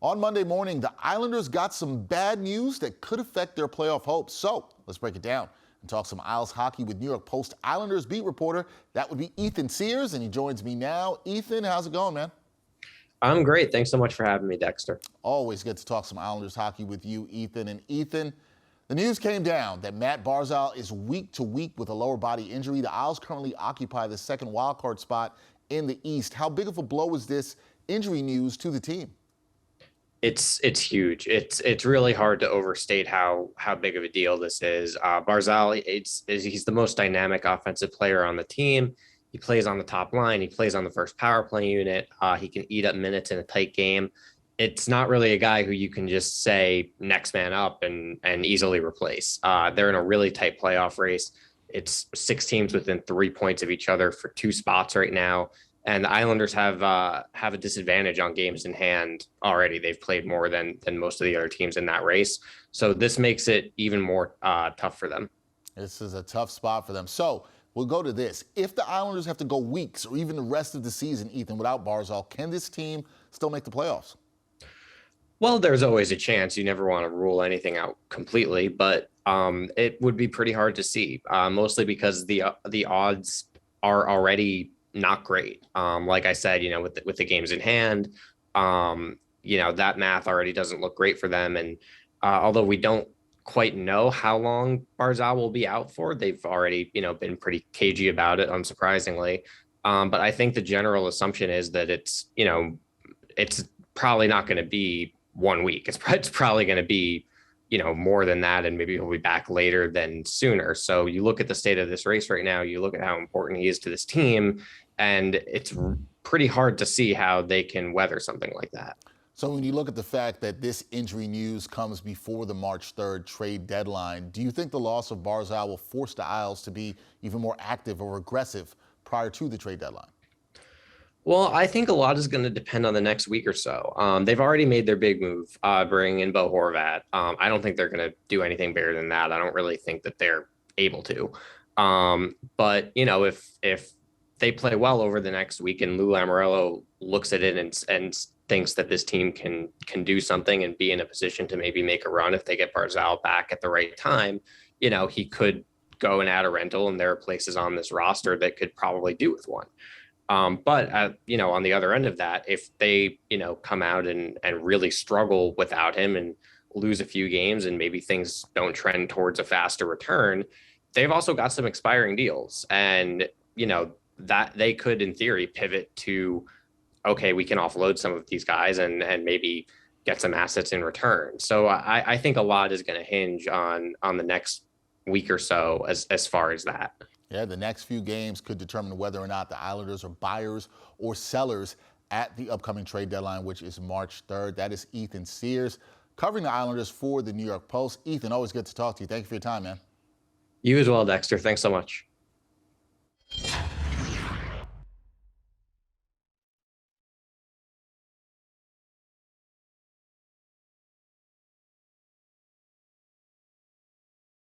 On Monday morning, the Islanders got some bad news that could affect their playoff hopes. So let's break it down and talk some Isles hockey with New York Post Islanders beat reporter. That would be Ethan Sears, and he joins me now. Ethan, how's it going, man? I'm great. Thanks so much for having me, Dexter. Always good to talk some Islanders hockey with you, Ethan. And Ethan, the news came down that Mat Barzal is week to week with a lower body injury. The Isles currently occupy the second wildcard spot in the East. How big of a blow is this injury news to the team? It's huge. It's really hard to overstate how big of a deal this is. Barzal, he's the most dynamic offensive player on the team. He plays on the top line. He plays on the first power play unit. He can eat up minutes in a tight game. It's not really a guy who you can just say next man up and easily replace. They're in a really tight playoff race. It's 6 teams within 3 points of each other for 2 spots right now. And the Islanders have a disadvantage on games in hand already. They've played more than most of the other teams in that race. So this makes it even more tough for them. This is a tough spot for them. So we'll go to this. If the Islanders have to go weeks or even the rest of the season, Ethan, without Barzal, can this team still make the playoffs? Well, there's always a chance. You never want to rule anything out completely, but it would be pretty hard to see, mostly because the odds are already not great. Like I said, with the games in hand, that math already doesn't look great for them. And although we don't quite know how long Barzal will be out for, they've already, been pretty cagey about it, unsurprisingly. But I think the general assumption is that it's probably not going to be 1 week. It's probably going to be, more than that, and maybe he'll be back later than sooner. So you look at the state of this race right now, you look at how important he is to this team, and it's pretty hard to see how they can weather something like that. So when you look at the fact that this injury news comes before the March 3rd trade deadline, do you think the loss of Barzal will force the Isles to be even more active or aggressive prior to the trade deadline? Well, I think a lot is going to depend on the next week or so. They've already made their big move, bringing in Bo Horvat. I don't think they're going to do anything bigger than that. I don't really think that they're able to. But if they play well over the next week and Lou Lamoriello looks at it and thinks that this team can do something and be in a position to maybe make a run if they get Barzal back at the right time, he could go and add a rental, and there are places on this roster that could probably do with one. But on the other end of that, if they, come out and really struggle without him and lose a few games and maybe things don't trend towards a faster return, they've also got some expiring deals, and, that they could, in theory, pivot to, okay, we can offload some of these guys and maybe get some assets in return. So I think a lot is going to hinge on the next week or so as far as that. Yeah, the next few games could determine whether or not the Islanders are buyers or sellers at the upcoming trade deadline, which is March 3rd. That is Ethan Sears covering the Islanders for the New York Post. Ethan, always good to talk to you. Thank you for your time, man. You as well, Dexter. Thanks so much.